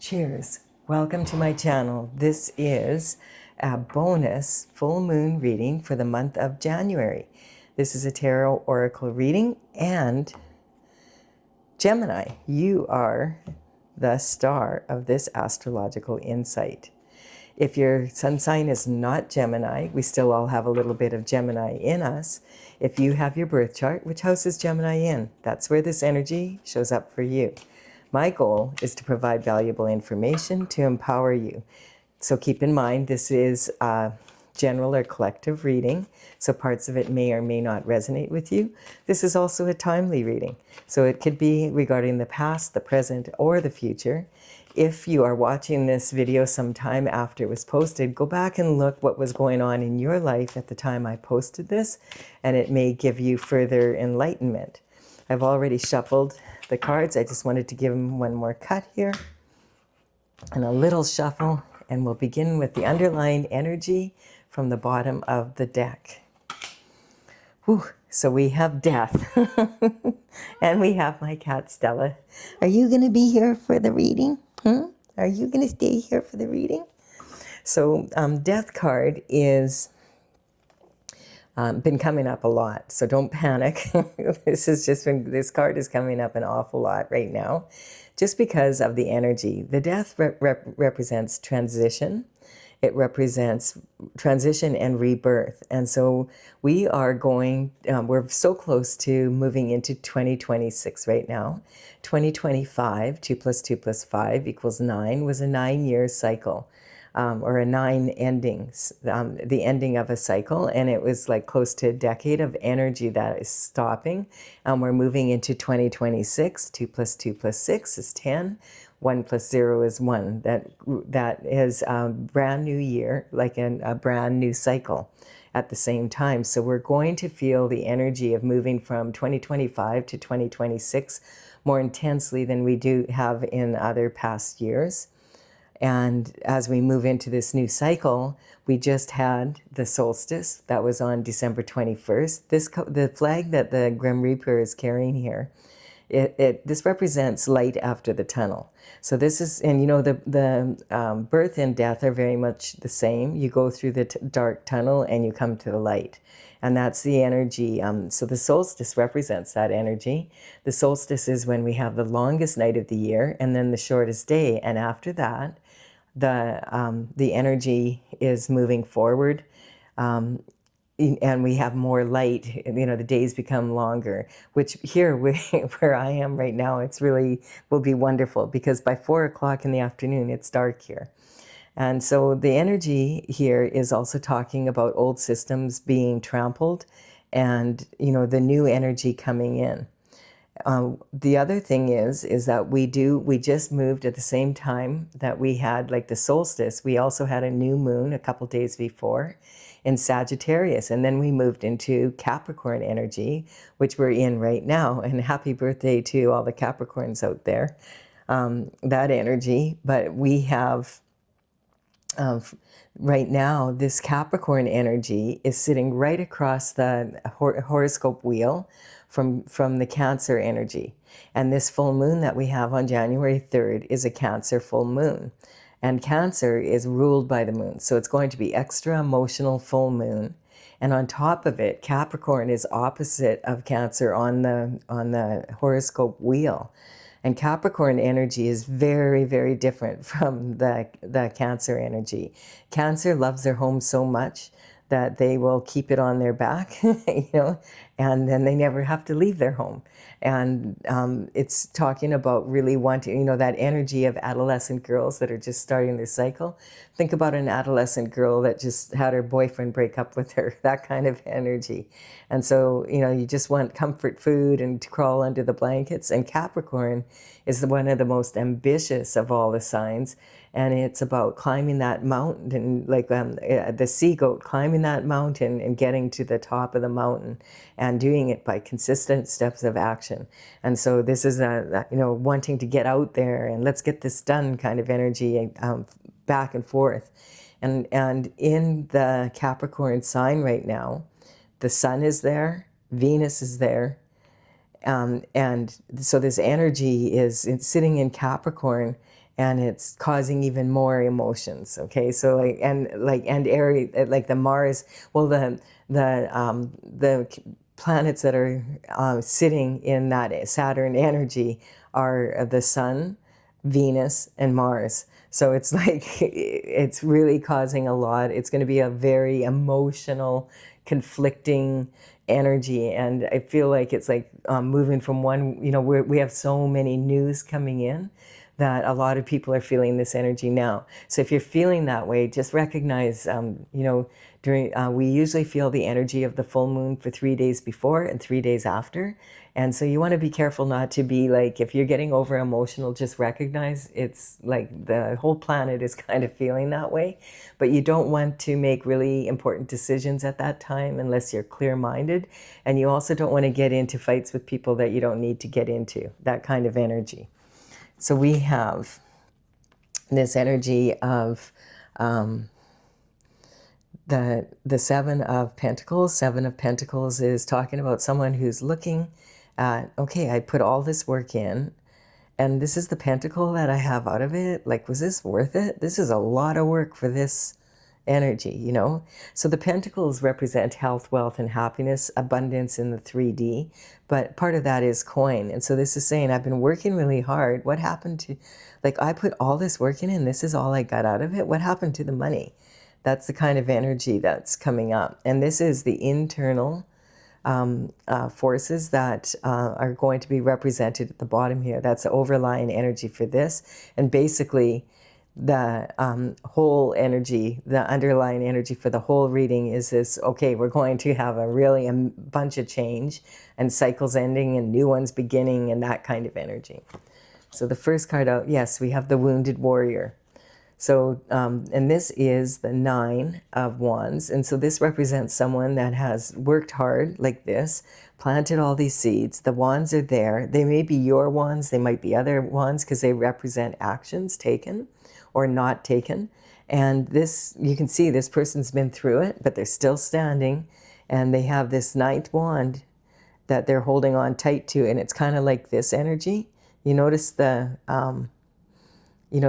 Cheers. Welcome to my channel. This is a bonus full moon reading for the month of January. This is a tarot oracle reading, and Gemini, you are the star of this astrological insight. If your sun sign is not Gemini, we still all have a little bit of Gemini in us. If you have your birth chart, which house is Gemini in? That's where this energy shows up for you. My goal is to provide valuable information to empower you. So keep in mind, this is a general or collective reading, so parts of it may or may not resonate with you. This is also a timely reading, so it could be regarding the past, the present, or the future. If you are watching this video sometime after it was posted, go back and look what was going on in your life at the time I posted this, and it may give you further enlightenment. I've already shuffled the cards. I just wanted to give them one more cut here and a little shuffle, and we'll begin with the underlying energy from the bottom of the deck. Whew. So we have death and we have my cat Stella. Are you going to be here for the reading? Are you going to stay here for the reading? So death card is been coming up a lot, so don't panic. This card is coming up an awful lot right now, just because of the energy. The death represents transition. It represents transition and rebirth, and so we are going. We're so close to moving into 2026 right now. 2025, 2 plus 2 plus 5 equals 9, was a 9-year cycle. Or a 9 endings, the ending of a cycle, and it was like close to a decade of energy that is stopping. We're moving into 2026. 2 plus 2 plus 6 is 10. 1 plus 0 is 1. That is a brand new year, like a brand new cycle at the same time. So we're going to feel the energy of moving from 2025 to 2026 more intensely than we do have in other past years. And as we move into this new cycle, we just had the solstice that was on December 21st. The flag that the Grim Reaper is carrying here, this represents light after the tunnel. So this is, and you know, the birth and death are very much the same. You go through the dark tunnel and you come to the light. And that's the energy. So the solstice represents that energy. The solstice is when we have the longest night of the year and then the shortest day. And after that, the energy is moving forward, and we have more light. You know, the days become longer, which here where I am right now, it's really will be wonderful, because by 4 o'clock in the afternoon, it's dark here. And so the energy here is also talking about old systems being trampled and, you know, the new energy coming in. The other thing is that we just moved at the same time that we had like the solstice. We also had a new moon a couple days before in Sagittarius, and then we moved into Capricorn energy, which we're in right now. And happy birthday to all the Capricorns out there, that energy. But we have right now, this Capricorn energy is sitting right across the horoscope wheel from the Cancer energy. And this full moon that we have on January 3rd is a Cancer full moon. And Cancer is ruled by the moon. So it's going to be extra emotional full moon. And on top of it, Capricorn is opposite of Cancer on the horoscope wheel. And Capricorn energy is very, very different from the Cancer energy. Cancer loves their home so much that they will keep it on their back, you know, and then they never have to leave their home. And it's talking about really wanting, you know, that energy of adolescent girls that are just starting their cycle. Think about an adolescent girl that just had her boyfriend break up with her, that kind of energy. And so, you know, you just want comfort food and to crawl under the blankets. And Capricorn is one of the most ambitious of all the signs. And it's about climbing that mountain, like the sea goat, climbing that mountain and getting to the top of the mountain and doing it by consistent steps of action. And so this is you know, wanting to get out there and let's get this done kind of energy, back and forth. And in the Capricorn sign right now, the sun is there, Venus is there. And so this energy is sitting in Capricorn, and it's causing even more emotions. Okay, so and Aries, like the Mars, well, the planets that are sitting in that Saturn energy are the Sun, Venus, and Mars. So it's like it's really causing a lot. It's going to be a very emotional, conflicting energy, and I feel like it's like moving from one. We have so many news coming in that a lot of people are feeling this energy now. So if you're feeling that way, just recognize, during we usually feel the energy of the full moon for 3 days before and 3 days after. And so you want to be careful not to be like, if you're getting over emotional, just recognize it's like the whole planet is kind of feeling that way. But you don't want to make really important decisions at that time unless you're clear-minded. And you also don't want to get into fights with people that you don't need to get into, that kind of energy. So we have this energy of the Seven of Pentacles. Seven of Pentacles is talking about someone who's looking at, okay, I put all this work in, and this is the pentacle that I have out of it. Like, was this worth it? This is a lot of work for this energy, So the pentacles represent health, wealth, and happiness, abundance in the 3D, but part of that is coin. And so this is saying, I've been working really hard. What happened to, like, I put all this work in and this is all I got out of it. What happened to the money? That's the kind of energy that's coming up. And this is the internal forces that are going to be represented at the bottom here. That's the overlying energy for this. And basically, the whole energy, the underlying energy for the whole reading is this, okay, we're going to have a bunch of change and cycles ending and new ones beginning and that kind of energy. So the first card out, yes, we have the Wounded Warrior. So, and this is the Nine of Wands. And so this represents someone that has worked hard like this, planted all these seeds. The wands are there. They may be your wands. They might be other wands because they represent actions taken or not taken. And this, you can see this person's been through it, but they're still standing. And they have this ninth wand that they're holding on tight to. And it's kind of like this energy. You notice the...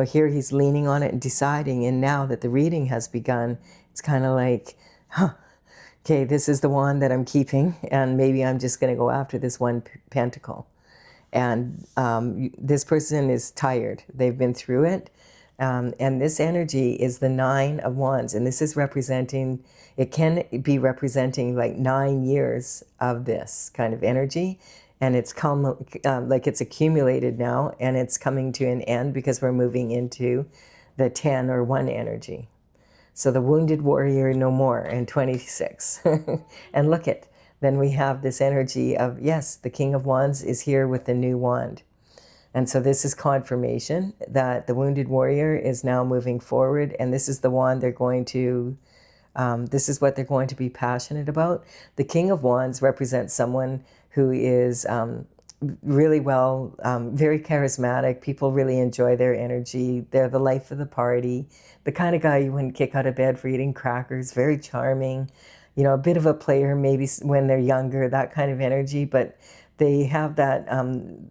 here he's leaning on it and deciding, and now that the reading has begun, it's kind of like, okay, this is the one that I'm keeping, and maybe I'm just going to go after this one pentacle. And this person is tired. They've been through it. And this energy is the Nine of Wands, and this is representing, it can be representing like 9 years of this kind of energy. And it's like it's accumulated now, and it's coming to an end because we're moving into the 10 or 1 energy. So the Wounded Warrior no more in 26. And look at, then we have this energy of, yes, the King of Wands is here with the new wand. And so this is confirmation that the Wounded Warrior is now moving forward, and this is the wand they're going to, this is what they're going to be passionate about. The King of Wands represents someone who is really very charismatic. People really enjoy their energy. They're the life of the party. The kind of guy you wouldn't kick out of bed for eating crackers. Very charming. A bit of a player maybe when they're younger, that kind of energy. But they have that,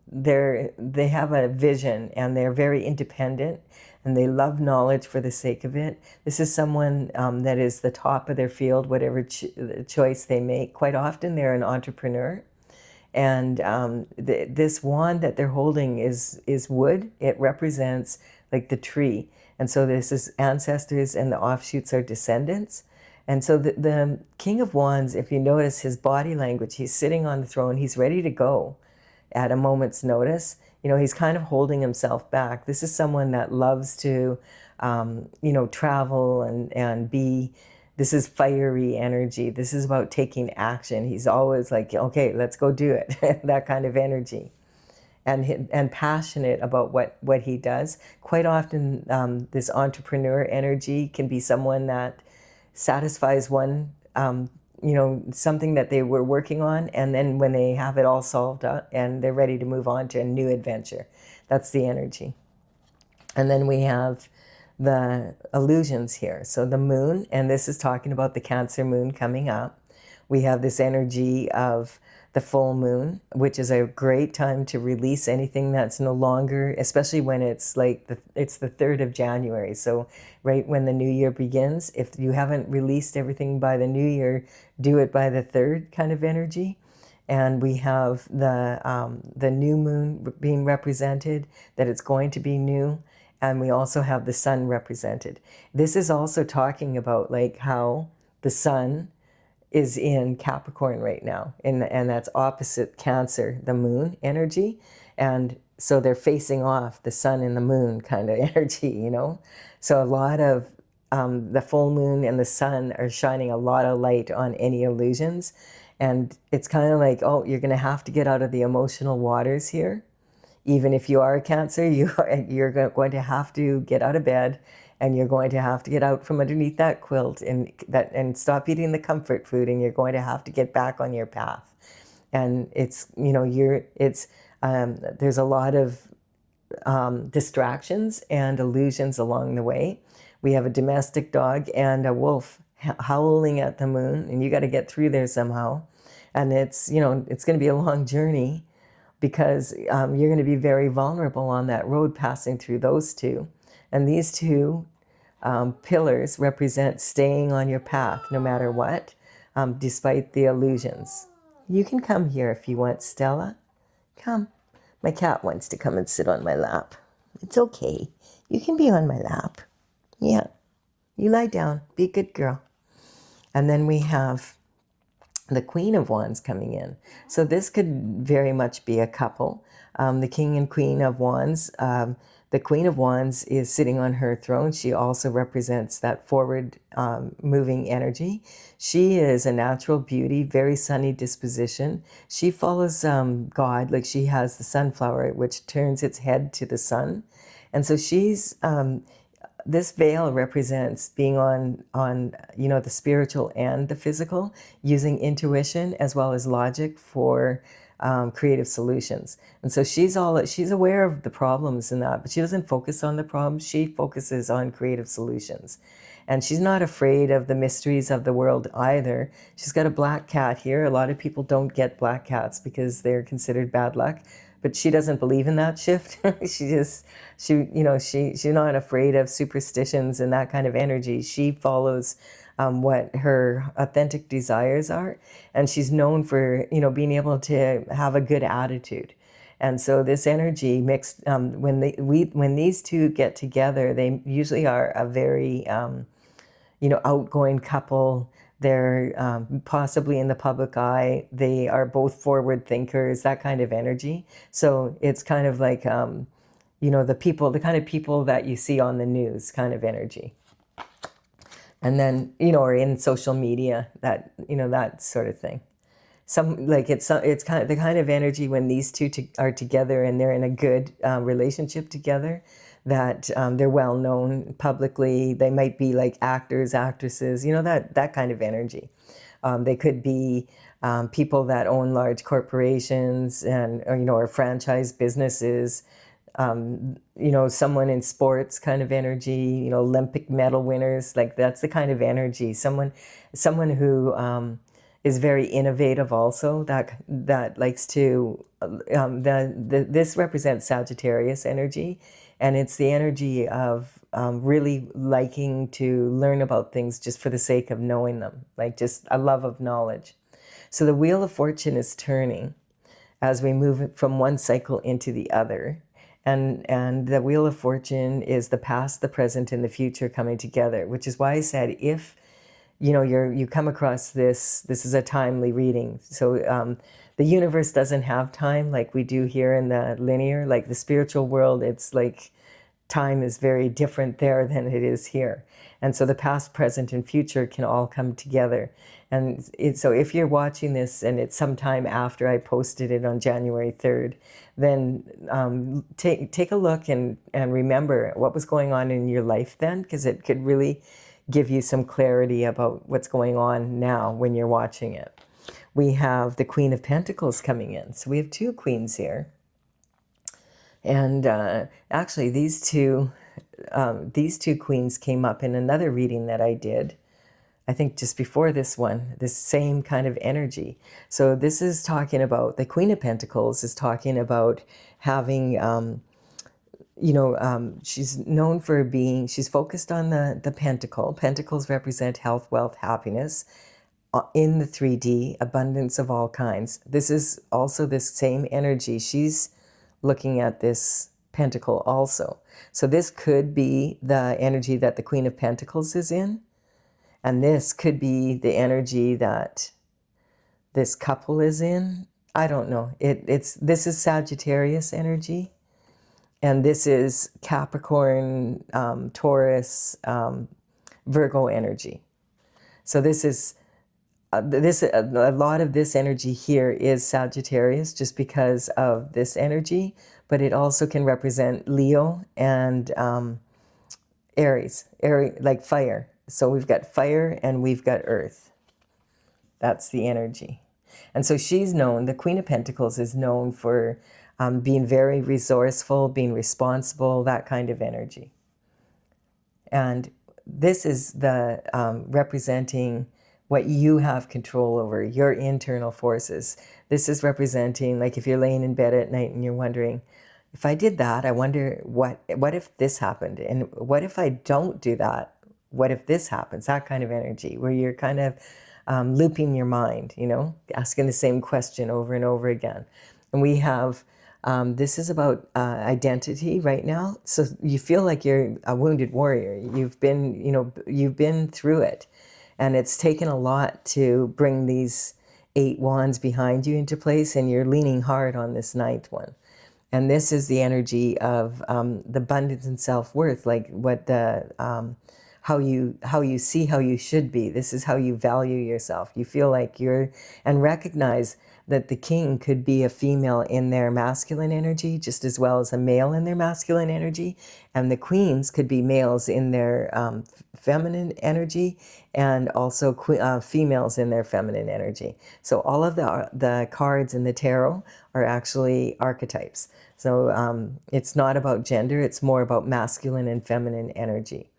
they have a vision, and they're very independent, and they love knowledge for the sake of it. This is someone that is the top of their field, whatever choice they make. Quite often they're an entrepreneur. And this wand that they're holding is wood. It represents like the tree. And so this is ancestors, and the offshoots are descendants. And so the King of Wands, if you notice his body language, he's sitting on the throne. He's ready to go at a moment's notice. He's kind of holding himself back. This is someone that loves to, travel and be... This is fiery energy. This is about taking action. He's always like, okay, let's go do it. That kind of energy. And passionate about what he does. Quite often, this entrepreneur energy can be someone that satisfies one, something that they were working on, and then when they have it all solved up and they're ready to move on to a new adventure. That's the energy. And then we have the illusions here. So the moon, and this is talking about the Cancer moon coming up. We have this energy of the full moon, which is a great time to release anything that's no longer, especially when it's like it's the 3rd of January. So right when the new year begins, if you haven't released everything by the new year, do it by the 3rd kind of energy. And we have the new moon being represented, that it's going to be new. And we also have the sun represented. This is also talking about like how the sun is in Capricorn right now, and that's opposite Cancer, the moon energy. And so they're facing off, the sun and the moon kind of energy, you know. So a lot of the full moon and the sun are shining a lot of light on any illusions. And it's kind of like, oh, you're going to have to get out of the emotional waters here. Even if you are a Cancer, you're going to have to get out of bed, and you're going to have to get out from underneath that quilt and stop eating the comfort food, and you're going to have to get back on your path. And it's, you know, there's a lot of distractions and illusions along the way. We have a domestic dog and a wolf howling at the moon, and you got to get through there somehow. And it's, you know, it's going to be a long journey, because you're going to be very vulnerable on that road passing through those two. And these two pillars represent staying on your path no matter what, despite the illusions. You can come here if you want, Stella. Come. My cat wants to come and sit on my lap. It's okay. You can be on my lap. Yeah. You lie down. Be a good girl. And then we have the Queen of Wands coming in. So this could very much be a couple. The King and Queen of Wands. The Queen of Wands is sitting on her throne. She also represents that forward moving energy. She is a natural beauty, very sunny disposition. She follows God, like she has the sunflower, which turns its head to the sun. And so she's this veil represents being on you know, the spiritual and the physical, using intuition as well as logic for creative solutions. And so she's aware of the problems in that, but she doesn't focus on the problems. She focuses on creative solutions. And she's not afraid of the mysteries of the world either. She's got a black cat here. A lot of people don't get black cats because they're considered bad luck. But she doesn't believe in that shift. She's not afraid of superstitions and that kind of energy. She follows what her authentic desires are, and she's known for, you know, being able to have a good attitude. And so this energy mixed, when these two get together, they usually are a very outgoing couple. They're possibly in the public eye. They are both forward thinkers, that kind of energy. So it's kind of like, the kind of people that you see on the news kind of energy. And then, or in social media, that sort of thing. It's kind of the kind of energy when these two are together and they're in a good relationship together, that they're well known publicly. They might be like actors, actresses, that kind of energy. They could be people that own large corporations or franchise businesses. Someone in sports kind of energy, Olympic medal winners, like that's the kind of energy. Someone who is very innovative also, that likes to, this represents Sagittarius energy, and it's the energy of really liking to learn about things just for the sake of knowing them, like just a love of knowledge. So the Wheel of Fortune is turning as we move from one cycle into the other. And the Wheel of Fortune is the past, the present, and the future coming together, which is why I said if you come across this is a timely reading. So the universe doesn't have time like we do here in the linear, like the spiritual world. It's like time is very different there than it is here. And so the past, present, and future can all come together. And so if you're watching this and it's sometime after I posted it on January 3rd, then take a look and remember what was going on in your life then, because it could really give you some clarity about what's going on now when you're watching it. We have the Queen of Pentacles coming in. So we have two queens here. And actually these two queens came up in another reading that I did. I think just before this one, this same kind of energy. So this is talking about, the Queen of Pentacles is talking about having, she's known for being, she's focused on the pentacle. Pentacles represent health, wealth, happiness in the 3D, abundance of all kinds. This is also this same energy. She's looking at this pentacle also. So this could be the energy that the Queen of Pentacles is in. And this could be the energy that this couple is in. I don't know. This is Sagittarius energy. And this is Capricorn, Taurus, Virgo energy. So this is a lot of this energy here is Sagittarius just because of this energy, but it also can represent Leo and Aries, like fire. So we've got fire and we've got earth. That's the energy. And so she's known, the Queen of Pentacles is known for being very resourceful, being responsible, that kind of energy. And this is the representing what you have control over, your internal forces. This is representing, like if you're laying in bed at night and you're wondering, if I did that, I wonder what if this happened? And what if I don't do that? What if this happens? That kind of energy where you're kind of looping your mind, asking the same question over and over again. And we have, this is about identity right now. So you feel like you're a wounded warrior. You've been through it. And it's taken a lot to bring these 8 wands behind you into place. And you're leaning hard on this 9th one. And this is the energy of the abundance and self-worth, like what how you see how you should be. This is how you value yourself. You feel like and recognize that the king could be a female in their masculine energy just as well as a male in their masculine energy. And the queens could be males in their feminine energy and also females in their feminine energy. So all of the cards in the tarot are actually archetypes. So it's not about gender, it's more about masculine and feminine energy.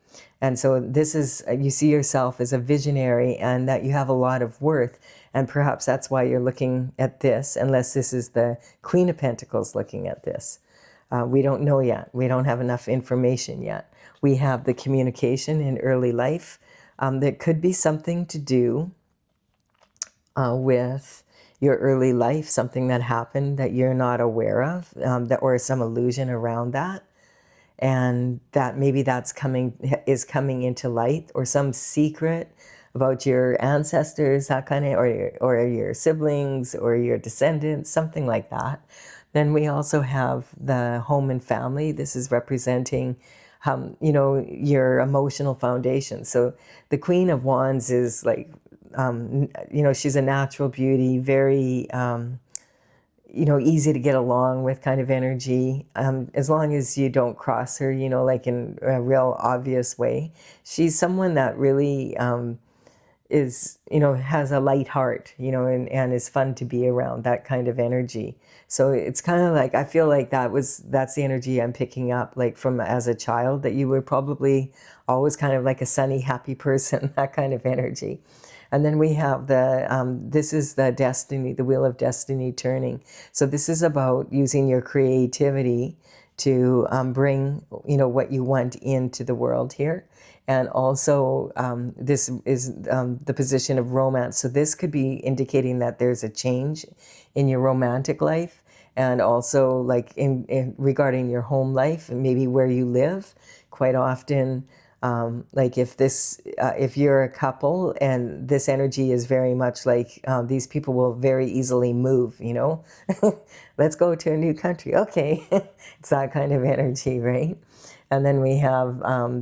And so this is, you see yourself as a visionary and that you have a lot of worth. And perhaps that's why you're looking at this, unless this is the Queen of Pentacles looking at this. We don't know yet. We don't have enough information yet. We have the communication in early life. That could be something to do with your early life, something that happened that you're not aware of, or some illusion around that. And that maybe is coming into light, or some secret about your ancestors, that kind of, or your siblings or your descendants, something like that. Then we also have the home and family. This is representing, your emotional foundation. So the Queen of Wands is like, she's a natural beauty, very, easy to get along with kind of energy, as long as you don't cross her, like in a real obvious way. She's someone that really is, has a light heart, and is fun to be around, that kind of energy. So it's kind of like, I feel like that's the energy I'm picking up, like from as a child, that you were probably always kind of like a sunny, happy person, that kind of energy. And then we have this is the destiny, the wheel of destiny turning. So this is about using your creativity to bring, what you want into the world here. And also this is the position of romance. So this could be indicating that there's a change in your romantic life, and also like in regarding your home life and maybe where you live. Quite often, like if you're a couple and this energy is very much like these people will very easily move, let's go to a new country. Okay, it's that kind of energy, right? And then we have,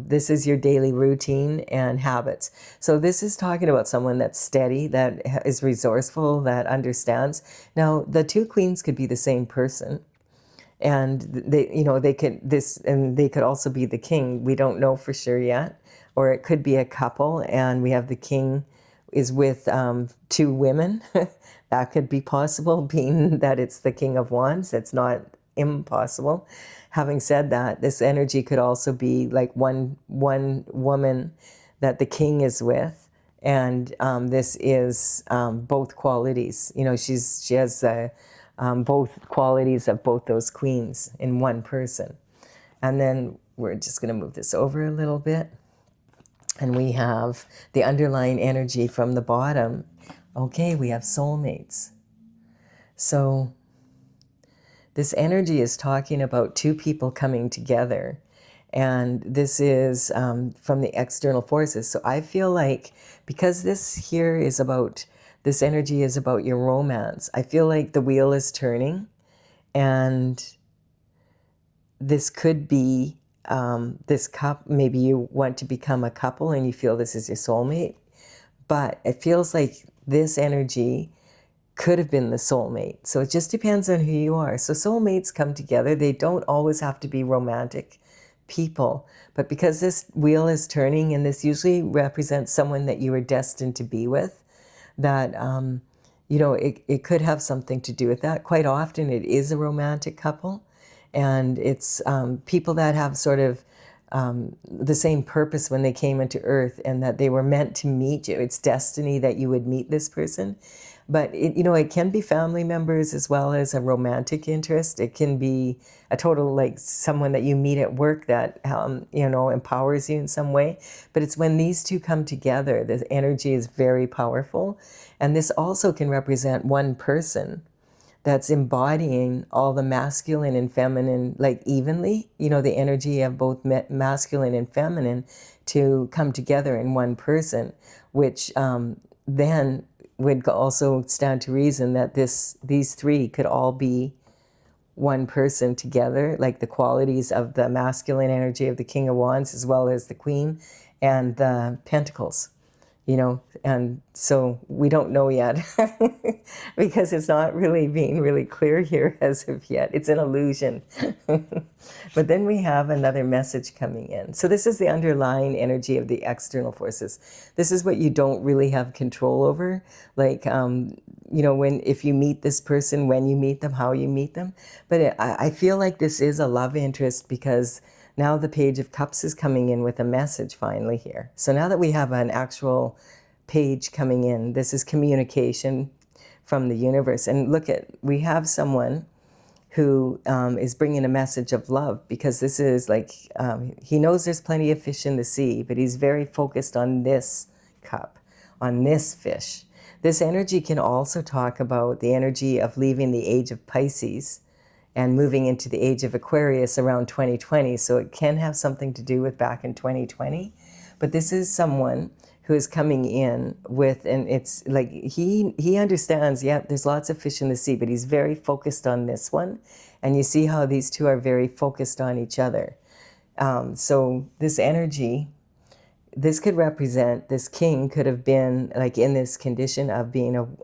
this is your daily routine and habits. So this is talking about someone that's steady, that is resourceful, that understands. Now, the 2 queens could be the same person. And they could also be the king. We don't know for sure yet. Or it could be a couple, and we have the king is with 2 women. That could be possible, being that it's the King of Wands. It's not impossible. Having said that, this energy could also be like one woman that the king is with, And this is both qualities. You know, she has both qualities of both those queens in one person. And then we're just going to move this over a little bit. And we have the underlying energy from the bottom. Okay, we have soulmates. So this energy is talking about two people coming together. And this is from the external forces. So I feel like because this here is about, this energy is about your romance, I feel like the wheel is turning. And this could be this cup, maybe you want to become a couple and you feel this is your soulmate. But it feels like this energy could have been the soulmate. So it just depends on who you are. So soulmates come together. They don't always have to be romantic people. But because this wheel is turning, and this usually represents someone that you were destined to be with, that, you know, it could have something to do with that. Quite often it is a romantic couple. And it's people that have sort of the same purpose when they came into Earth, and that they were meant to meet you. It's destiny that you would meet this person. But you know, it can be family members as well as a romantic interest. It can be a total, like, someone that you meet at work that you know, empowers you in some way. But it's when these two come together, the energy is very powerful. And this also can represent one person that's embodying all the masculine and feminine, like, evenly, you know, the energy of both masculine and feminine to come together in one person, which then would also stand to reason that these three could all be one person together, like the qualities of the masculine energy of the King of Wands as well as the Queen and the Pentacles. You know, and so we don't know yet because it's not really being really clear here as of yet. It's an illusion. But then we have another message coming in. So this is the underlying energy of the external forces. This is what you don't really have control over. Like, you know, if you meet this person, when you meet them, how you meet them. But I feel like this is a love interest because now the Page of Cups is coming in with a message finally here. So now that we have an actual page coming in, this is communication from the universe. And look we have someone who is bringing a message of love, because this is like, he knows there's plenty of fish in the sea, but he's very focused on this cup, on this fish. This energy can also talk about the energy of leaving the age of Pisces and moving into the age of Aquarius around 2020. So it can have something to do with back in 2020. But this is someone who is coming in with, and it's like he understands, yeah, there's lots of fish in the sea, but he's very focused on this one. And you see how these two are very focused on each other. So this energy, this could represent, this king could have been like in this condition of being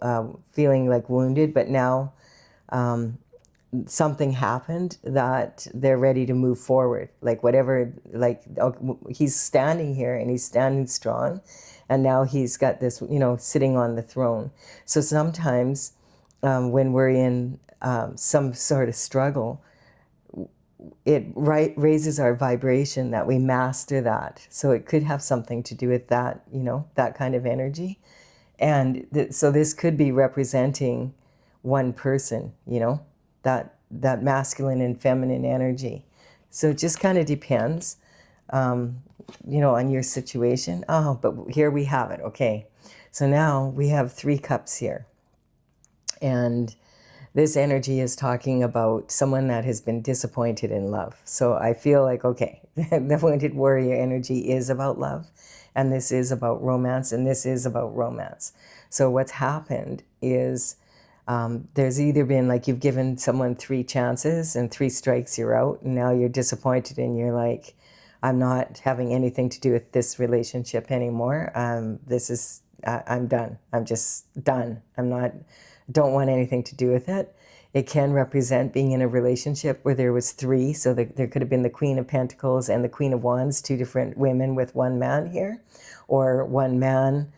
feeling like wounded, but now something happened that they're ready to move forward. Like whatever, like he's standing here and he's standing strong, and now he's got this, you know, sitting on the throne. So sometimes when we're in some sort of struggle, it raises our vibration, that we master that. So it could have something to do with that, you know, that kind of energy. And so this could be representing one person, you know, that masculine and feminine energy. So it just kind of depends, you know, on your situation. Oh, but here we have it. Okay. So now we have 3 cups here. And this energy is talking about someone that has been disappointed in love. So I feel like, okay, the wounded warrior energy is about love, and this is about romance, and this is about romance. So what's happened is there's either been like you've given someone 3 chances and 3 strikes, you're out, and now you're disappointed and you're like, I'm not having anything to do with this relationship anymore. I'm done. I'm just done. Don't want anything to do with it. It can represent being in a relationship where there was 3. So there could have been the Queen of Pentacles and the Queen of Wands, 2 different women with 1 man here, or 1 man,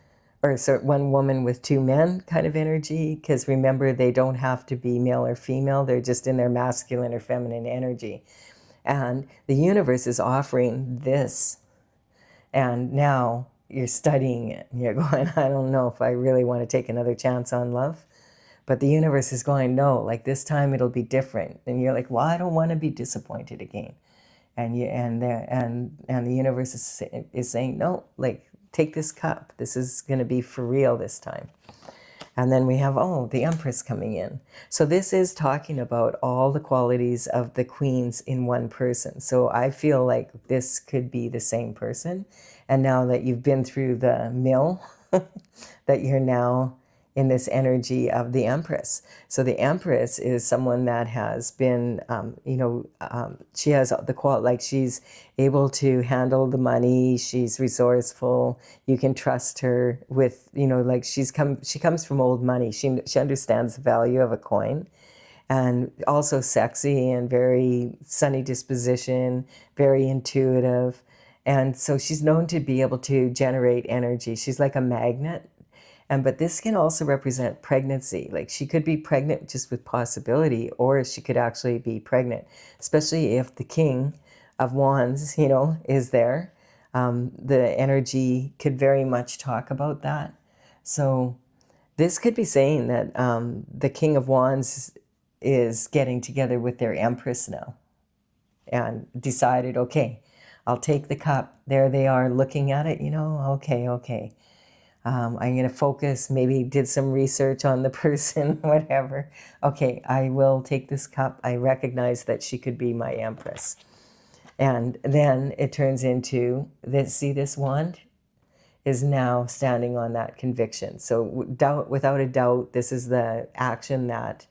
or so 1 woman with 2 men kind of energy. Because remember, they don't have to be male or female. They're just in their masculine or feminine energy. And the universe is offering this. And now you're studying it. You're going, I don't know if I really want to take another chance on love. But the universe is going, no, like this time it'll be different. And you're like, well, I don't want to be disappointed again. And the universe is saying, no, like take this cup. This is going to be for real this time. And then we have, oh, the Empress coming in. So this is talking about all the qualities of the queens in one person. So I feel like this could be the same person. And now that you've been through the mill, that you're now in this energy of the Empress. So the Empress is someone that has been, she has the quality, like she's able to handle the money. She's resourceful. You can trust her with, like she comes from old money. She understands the value of a coin. And also sexy and very sunny disposition, very intuitive. And so she's known to be able to generate energy. She's like a magnet. But this can also represent pregnancy. Like she could be pregnant just with possibility, or she could actually be pregnant, especially if the King of Wands, is there. The energy could very much talk about that. So this could be saying that the King of Wands is getting together with their Empress now and decided, okay, I'll take the cup. There they are looking at it, okay. I'm going to focus, maybe did some research on the person, whatever. Okay, I will take this cup. I recognize that she could be my Empress. And then it turns into this, see this wand is now standing on that conviction. So without a doubt, this is the action that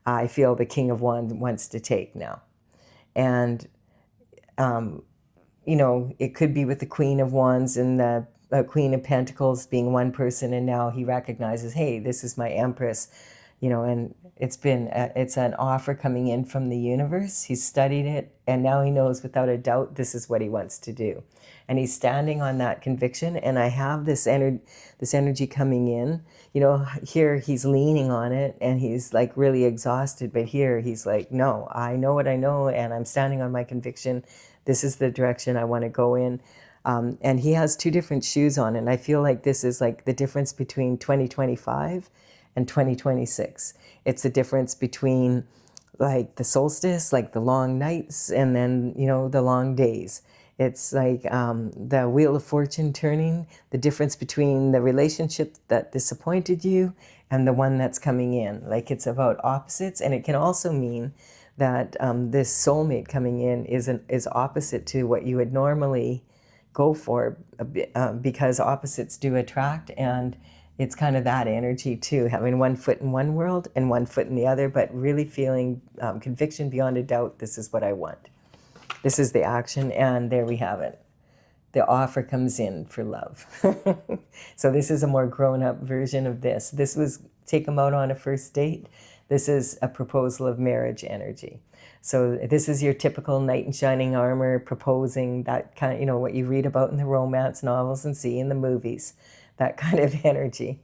I feel the King of Wands wants to take now. And, it could be with the Queen of Wands and the Queen of Pentacles being one person, and now he recognizes, hey, this is my Empress, and it's an offer coming in from the universe. He's studied it, and now he knows without a doubt this is what he wants to do. And he's standing on that conviction, and I have this energy coming in. Here he's leaning on it, and he's like really exhausted, but here he's like, no, I know what I know, and I'm standing on my conviction. This is the direction I want to go in. And he has two different shoes on, and I feel like this is like the difference between 2025 and 2026. It's the difference between like the solstice, like the long nights, and then, the long days. It's like the wheel of fortune turning, the difference between the relationship that disappointed you and the one that's coming in. Like it's about opposites, and it can also mean that this soulmate coming in is opposite to what you would normally go for, because opposites do attract, and it's kind of that energy too, having one foot in one world and one foot in the other, but really feeling conviction beyond a doubt, this is what I want. This is the action, and there we have it. The offer comes in for love. So this is a more grown-up version of this. This was take them out on a first date. This is a proposal of marriage energy. So this is your typical knight in shining armor proposing, that kind of, what you read about in the romance novels and see in the movies, that kind of energy.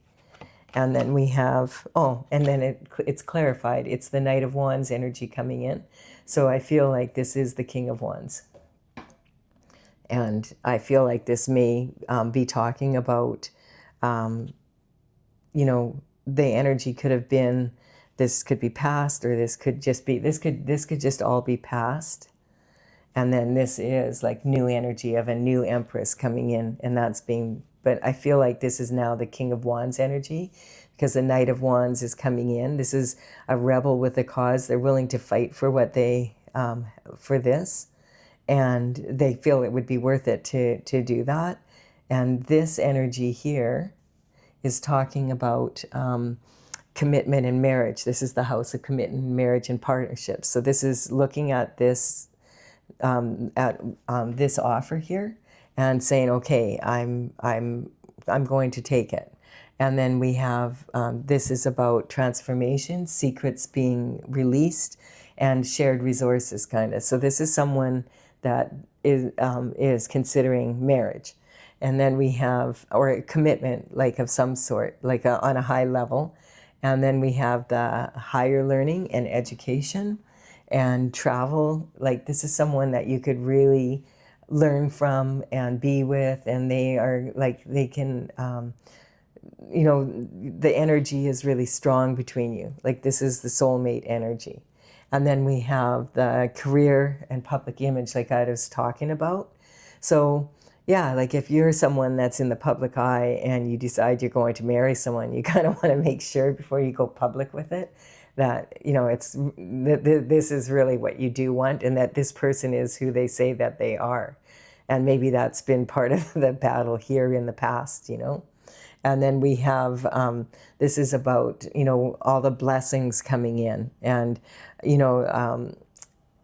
And then we have, and then it's clarified. It's the Knight of Wands energy coming in. So I feel like this is the King of Wands. And I feel like this may be talking about, the energy could have been, this could be past, or this could just all be past. And then this is like new energy of a new Empress coming in, and but I feel like this is now the King of Wands energy, because the Knight of Wands is coming in. This is a rebel with a cause. They're willing to fight for what for this, and they feel it would be worth it to do that. And this energy here is talking about commitment and marriage. This is the house of commitment, marriage, and partnerships. So this is looking at this this offer here and saying, okay, I'm going to take it. And then we have this is about transformation, secrets being released, and shared resources, kind of. So this is someone that is considering marriage. And then we have, or a commitment, like of some sort, like on a high level. And then we have the higher learning and education and travel. Like this is someone that you could really learn from and be with, and they are like, they can, you know, the energy is really strong between you. Like this is the soulmate energy. And then we have the career and public image, like I was talking about. So yeah, like if you're someone that's in the public eye and you decide you're going to marry someone, you kind of want to make sure before you go public with it that, you know, this is really what you do want, and that this person is who they say that they are. And maybe that's been part of the battle here in the past, you know. And then we have, this is about, you know, all the blessings coming in, and, you know,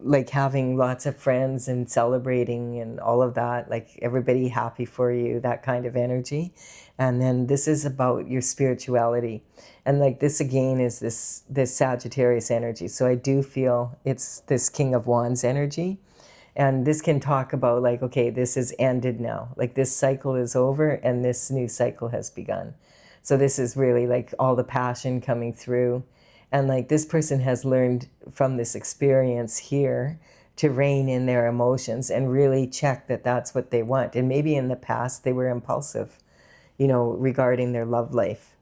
like having lots of friends and celebrating and all of that, like everybody happy for you, that kind of energy. And then this is about your spirituality. And like this again is this Sagittarius energy. So I do feel it's this King of Wands energy. And this can talk about like, okay, this is ended now. Like this cycle is over and this new cycle has begun. So this is really like all the passion coming through. And like this person has learned from this experience here to rein in their emotions and really check that that's what they want. And maybe in the past they were impulsive, you know, regarding their love life,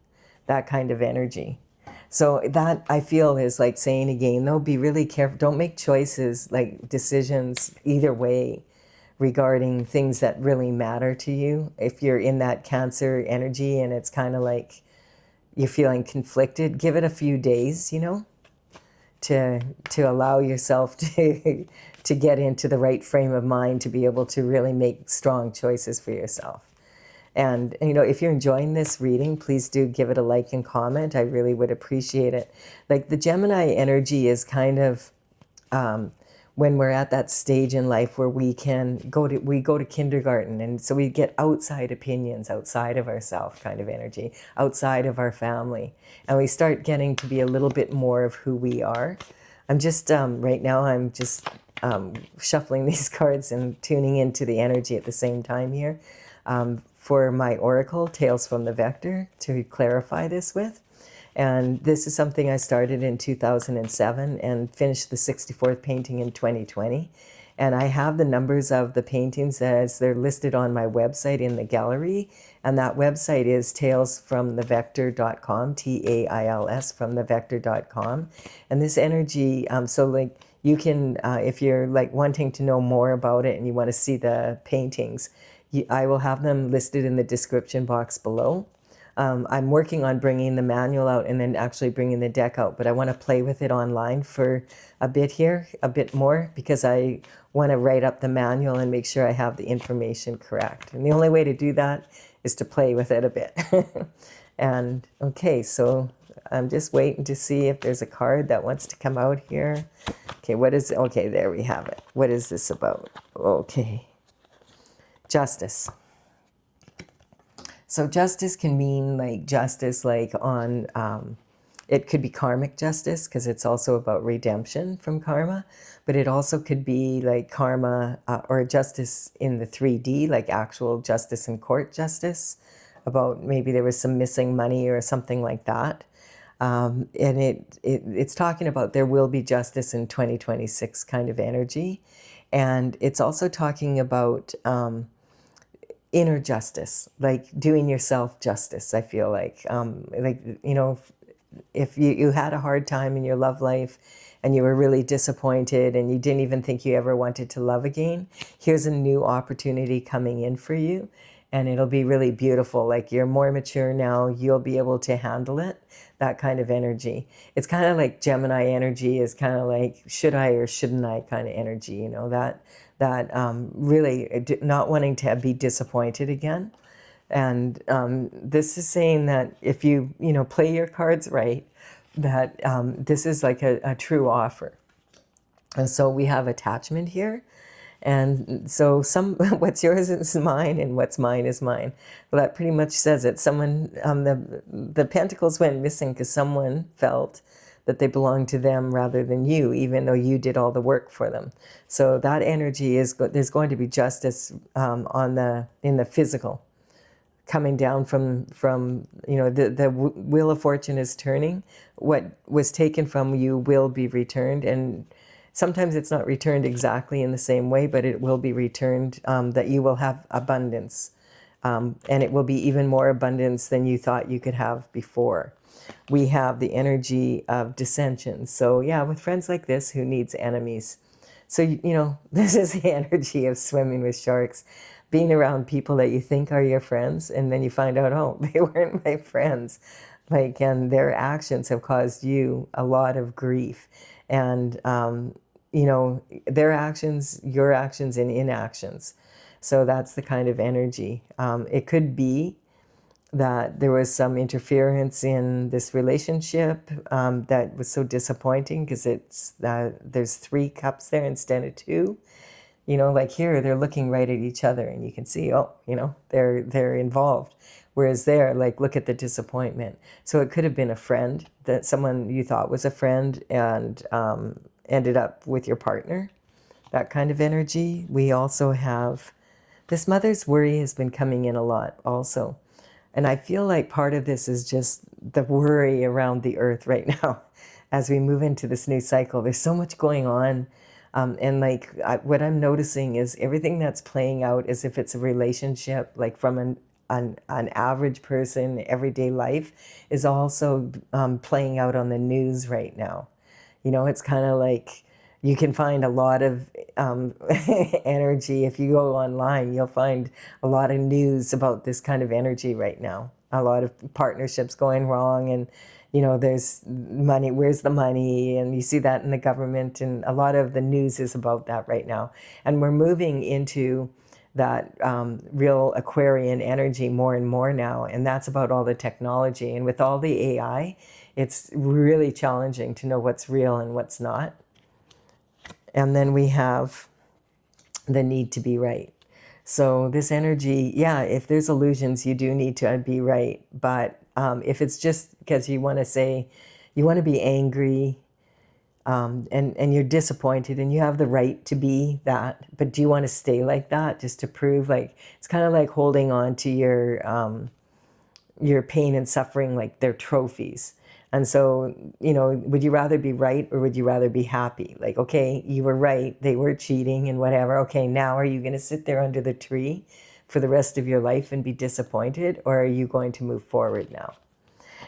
that kind of energy. So that I feel is like saying again, though, be really careful. Don't make choices, like decisions either way regarding things that really matter to you. If you're in that Cancer energy and it's kind of like you're feeling conflicted, give it a few days, you know, to allow yourself to get into the right frame of mind to be able to really make strong choices for yourself. And, you know, if you're enjoying this reading, please do give it a like and comment. I really would appreciate it. Like the Gemini energy is kind of when we're at that stage in life where we go to kindergarten, and so we get outside opinions, outside of ourselves kind of energy, outside of our family, and we start getting to be a little bit more of who we are. I'm just right now I'm just shuffling these cards and tuning into the energy at the same time here. For my oracle, Tales from the Vector, to clarify this with. And this is something I started in 2007 and finished the 64th painting in 2020. And I have the numbers of the paintings as they're listed on my website in the gallery. And that website is talesfromthevector.com, TAILS from thevector.com. And this energy, so like you can, if you're like wanting to know more about it and you want to see the paintings, I will have them listed in the description box below. I'm working on bringing the manual out and then actually bringing the deck out, but I want to play with it online for a bit here, a bit more, because I want to write up the manual and make sure I have the information correct. And the only way to do that is to play with it a bit. And okay, so I'm just waiting to see if there's a card that wants to come out here. Okay, okay, there we have it. What is this about? Okay. Justice. So justice can mean like justice like on, it could be karmic justice because it's also about redemption from karma, but it also could be like karma or justice in the 3D, like actual justice in court justice, about maybe there was some missing money or something like that. And it's talking about there will be justice in 2026 kind of energy. And it's also talking about inner justice, like doing yourself justice, I feel like, you know, if you had a hard time in your love life and you were really disappointed and you didn't even think you ever wanted to love again, here's a new opportunity coming in for you. And it'll be really beautiful. Like you're more mature now, you'll be able to handle it, that kind of energy. It's kind of like Gemini energy is kind of like, should I or shouldn't I kind of energy, you know, that really not wanting to be disappointed again. And this is saying that if you know, play your cards right, that this is like a true offer. And so we have attachment here. And so what's yours is mine and what's mine is mine. Well, that pretty much says it. Someone, the pentacles went missing because someone felt that they belonged to them rather than you, even though you did all the work for them. So that energy is, there's going to be justice in the physical, coming down from you know, the wheel of fortune is turning. What was taken from you will be returned, and Sometimes it's not returned exactly in the same way, but it will be returned, that you will have abundance. And it will be even more abundance than you thought you could have before. We have the energy of dissension. So yeah, with friends like this, who needs enemies? So, this is the energy of swimming with sharks, being around people that you think are your friends, and then you find out, oh, they weren't my friends. And their actions have caused you a lot of grief. And, their actions, your actions, and inactions. So that's the kind of energy. It could be that there was some interference in this relationship, that was so disappointing, because there's 3 cups there instead of 2. Like here, they're looking right at each other, and you can see, oh, they're involved. Whereas there, like, look at the disappointment. So it could have been a friend, that someone you thought was a friend, and ended up with your partner. That kind of energy. We also have this mother's worry has been coming in a lot also. And I feel like part of this is just the worry around the earth right now as we move into this new cycle. There's so much going on. And what I'm noticing is everything that's playing out as if it's a relationship, like from an average person, everyday life, is also playing out on the news right now. It's kind of like you can find a lot of energy. If you go online, you'll find a lot of news about this kind of energy right now. A lot of partnerships going wrong, and there's money. Where's the money? And you see that in the government, and a lot of the news is about that right now. And we're moving into that real Aquarian energy more and more now, and that's about all the technology. And with all the AI, it's really challenging to know what's real and what's not. And then we have the need to be right. So this energy, yeah, if there's illusions, you do need to be right. But if it's just because you want to say, you want to be angry, and you're disappointed, and you have the right to be that, but do you want to stay like that just to prove, like, it's kind of like holding on to your pain and suffering like they're trophies. And so, would you rather be right, or would you rather be happy? Like, okay, you were right, they were cheating and whatever. Okay, now are you going to sit there under the tree for the rest of your life and be disappointed, or are you going to move forward now?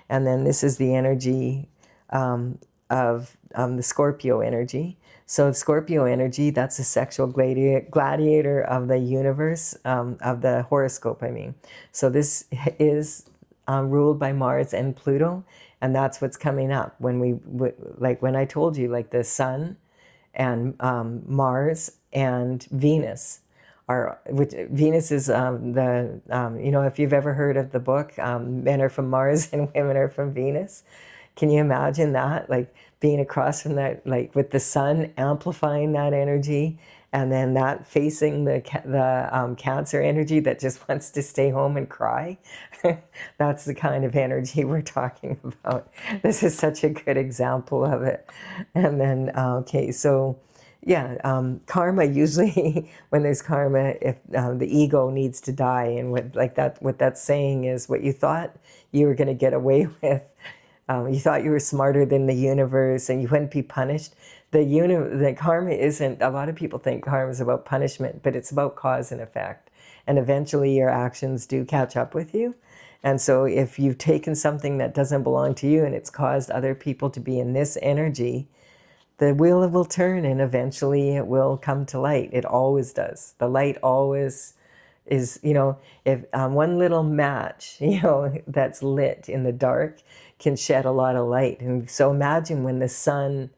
And then this is the energy of the Scorpio energy. So Scorpio energy, that's the sexual gladiator of the universe, of the horoscope, I mean. So this is ruled by Mars and Pluto, and that's what's coming up when when I told you, like the Sun and Mars and Venus Venus is if you've ever heard of the book, Men Are From Mars and Women Are From Venus. Can you imagine that? Like being across from that, like with the sun amplifying that energy, and then that facing the Cancer energy that just wants to stay home and cry. That's the kind of energy we're talking about. This is such a good example of it. And then, okay, so yeah, karma usually, when there's karma, if the ego needs to die, and what that's saying is what you thought you were going to get away with. You thought you were smarter than the universe and you wouldn't be punished. The karma isn't, a lot of people think karma is about punishment, but it's about cause and effect. And eventually your actions do catch up with you. And so if you've taken something that doesn't belong to you and it's caused other people to be in this energy, the wheel will turn and eventually it will come to light. It always does. The light always is, if one little match, that's lit in the dark can shed a lot of light. And so imagine when the sun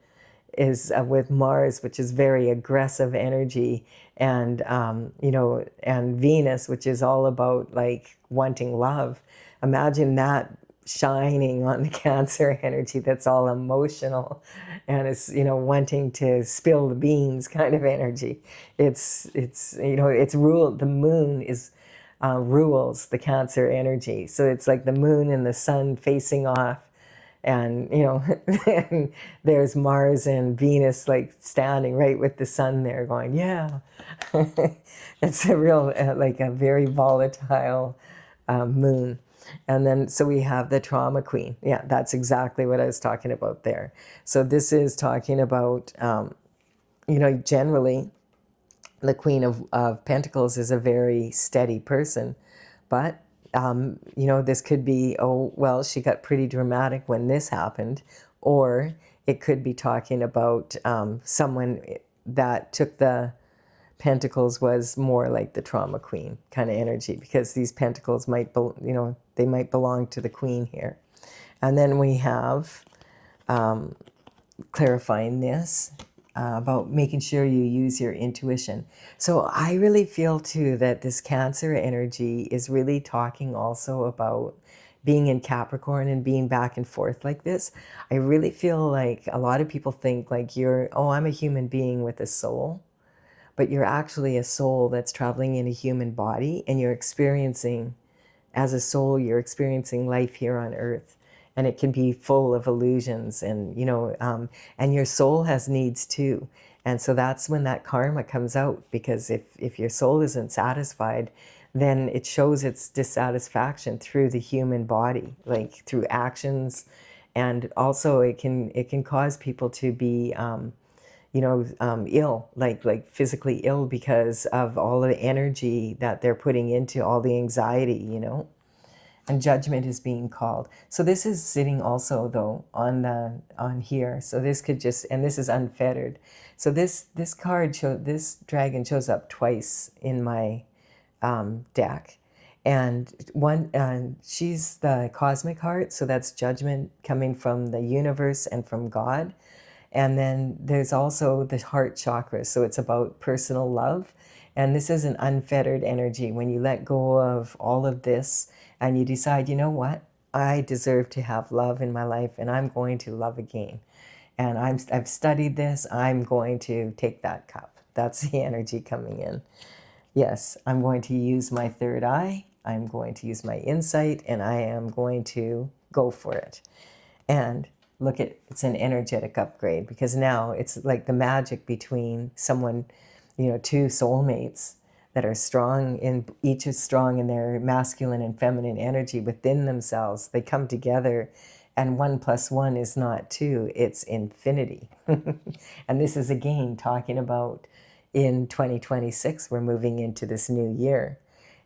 is with Mars, which is very aggressive energy, and, and Venus, which is all about like wanting love. Imagine that shining on the Cancer energy that's all emotional and it's wanting to spill the beans kind of energy. It's ruled, the moon is rules the Cancer energy, so it's like the moon and the sun facing off, and and there's Mars and Venus like standing right with the sun there going, yeah. It's a real like a very volatile moon. And then, so we have the trauma queen. Yeah, that's exactly what I was talking about there. So this is talking about generally the Queen of Pentacles is a very steady person, but this could be, oh, well, she got pretty dramatic when this happened, or it could be talking about someone that took the Pentacles was more like the trauma queen kind of energy, because these Pentacles might, they might belong to the Queen here. And then we have clarifying this about making sure you use your intuition. So I really feel too that this Cancer energy is really talking also about being in Capricorn and being back and forth like this. I really feel like a lot of people think like I'm a human being with a soul, but you're actually a soul that's traveling in a human body, and you're experiencing, as a soul, you're experiencing life here on earth. And it can be full of illusions, and and your soul has needs too. And so that's when that karma comes out, because if your soul isn't satisfied, then it shows its dissatisfaction through the human body, like through actions, and also it can cause people to be ill, like physically ill, because of all the energy that they're putting into all the anxiety, and judgment is being called. So this is sitting also though on here. So this could and this is unfettered. So this dragon shows up twice in my deck. And she's the cosmic heart, so that's judgment coming from the universe and from God. And then there's also the heart chakra, so it's about personal love. And this is an unfettered energy. When you let go of all of this and you decide, you know what, I deserve to have love in my life, and I'm going to love again. And I've studied this, I'm going to take that cup. That's the energy coming in. Yes, I'm going to use my third eye, I'm going to use my insight, and I am going to go for it. And look it's an energetic upgrade, because now it's like the magic between someone, two soulmates that are strong each is strong in their masculine and feminine energy within themselves. They come together, and 1 + 1 is not 2, it's infinity. And this is again talking about in 2026, we're moving into this new year.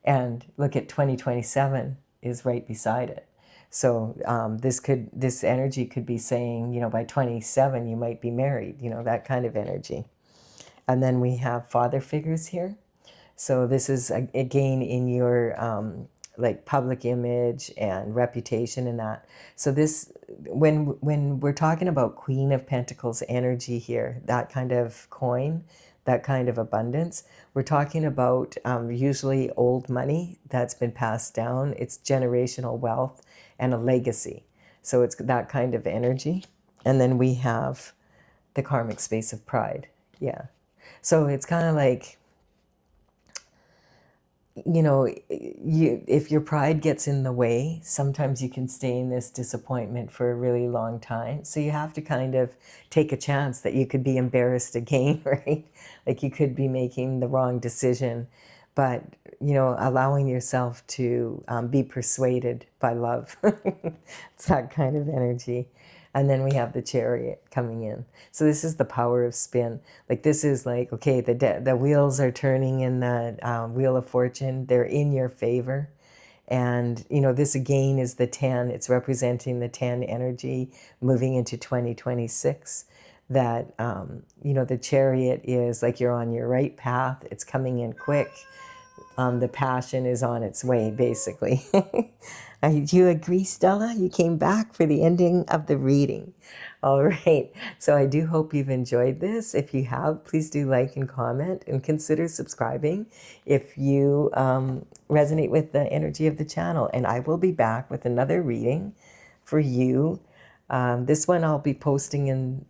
And look at 2027 is right beside it. So this energy could be saying, by 27 you might be married, that kind of energy. And then we have father figures here. So this is again in your like public image and reputation and that. So this, when we're talking about Queen of Pentacles energy here, that kind of coin, that kind of abundance, we're talking about usually old money that's been passed down. It's generational wealth and a legacy. So it's that kind of energy. And then we have the karmic space of pride. Yeah. So it's kind of like, if your pride gets in the way, sometimes you can stay in this disappointment for a really long time. So you have to kind of take a chance that you could be embarrassed again, right? Like you could be making the wrong decision, but, allowing yourself to be persuaded by love. It's that kind of energy. And then we have the Chariot coming in. So this is the power of spin. Like this is like, okay, the wheels are turning in the Wheel of Fortune. They're in your favor. And, this again is the 10. It's representing the 10 energy moving into 2026. That, the Chariot is like you're on your right path. It's coming in quick. The passion is on its way, basically. Do you agree, Stella? You came back for the ending of the reading. All right. So I do hope you've enjoyed this. If you have, please do like and comment, and consider subscribing if you resonate with the energy of the channel. And I will be back with another reading for you. This one I'll be posting in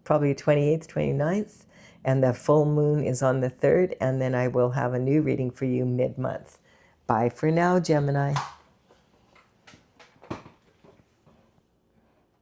probably 28th, 29th. And the full moon is on the 3rd, and then I will have a new reading for you mid-month. Bye for now, Gemini.